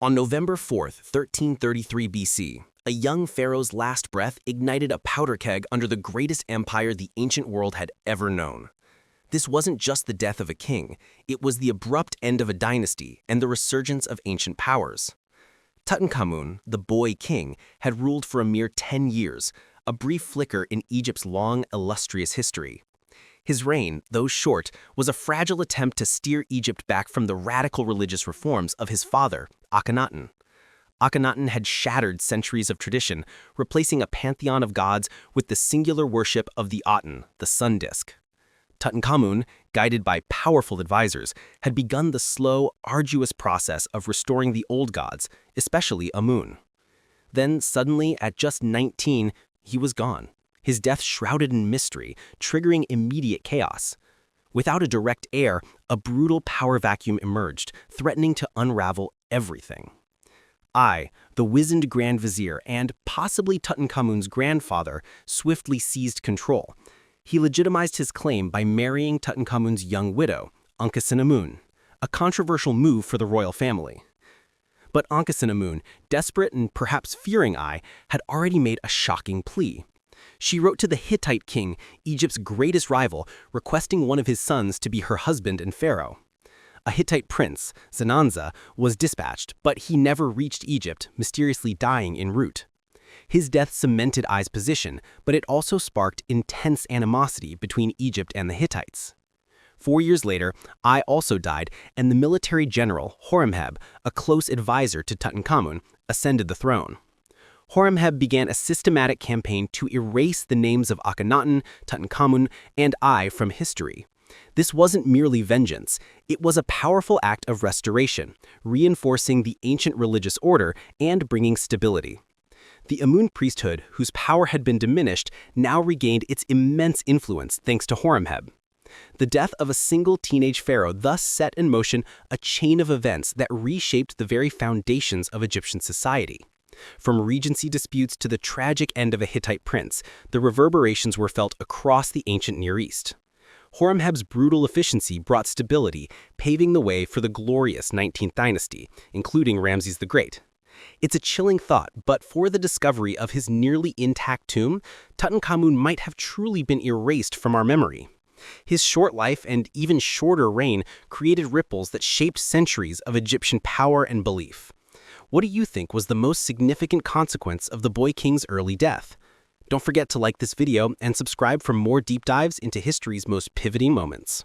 On November 4th, 1333 BC, a young pharaoh's last breath ignited a powder keg under the greatest empire the ancient world had ever known. This wasn't just the death of a king, it was the abrupt end of a dynasty and the resurgence of ancient powers. Tutankhamun, the boy king, had ruled for a mere 10 years, a brief flicker in Egypt's long, illustrious history. His reign, though short, was a fragile attempt to steer Egypt back from the radical religious reforms of his father, Akhenaten. Akhenaten had shattered centuries of tradition, replacing a pantheon of gods with the singular worship of the Aten, the sun disk. Tutankhamun, guided by powerful advisors, had begun the slow, arduous process of restoring the old gods, especially Amun. Then, suddenly, at just 19, he was gone, his death shrouded in mystery, triggering immediate chaos. Without a direct heir, a brutal power vacuum emerged, threatening to unravel everything. I, the wizened Grand Vizier and possibly Tutankhamun's grandfather, swiftly seized control. He legitimized his claim by marrying Tutankhamun's young widow, Ankhesenamun, a controversial move for the royal family. But Ankhesenamun, desperate and perhaps fearing I, had already made a shocking plea. She wrote to the Hittite king, Egypt's greatest rival, requesting one of his sons to be her husband and pharaoh. A Hittite prince, Zenanza, was dispatched, but he never reached Egypt, mysteriously dying en route. His death cemented I's position, but it also sparked intense animosity between Egypt and the Hittites. 4 years later, I also died, and the military general, Horemheb, a close advisor to Tutankhamun, ascended the throne. Horemheb began a systematic campaign to erase the names of Akhenaten, Tutankhamun, and I from history. This wasn't merely vengeance, it was a powerful act of restoration, reinforcing the ancient religious order and bringing stability. The Amun priesthood, whose power had been diminished, now regained its immense influence thanks to Horemheb. The death of a single teenage pharaoh thus set in motion a chain of events that reshaped the very foundations of Egyptian society. From regency disputes to the tragic end of a Hittite prince, the reverberations were felt across the ancient Near East. Horemheb's brutal efficiency brought stability, paving the way for the glorious 19th dynasty, including Ramses the Great. It's a chilling thought, but for the discovery of his nearly intact tomb, Tutankhamun might have truly been erased from our memory. His short life and even shorter reign created ripples that shaped centuries of Egyptian power and belief. What do you think was the most significant consequence of the boy king's early death? Don't forget to like this video and subscribe for more deep dives into history's most pivoting moments.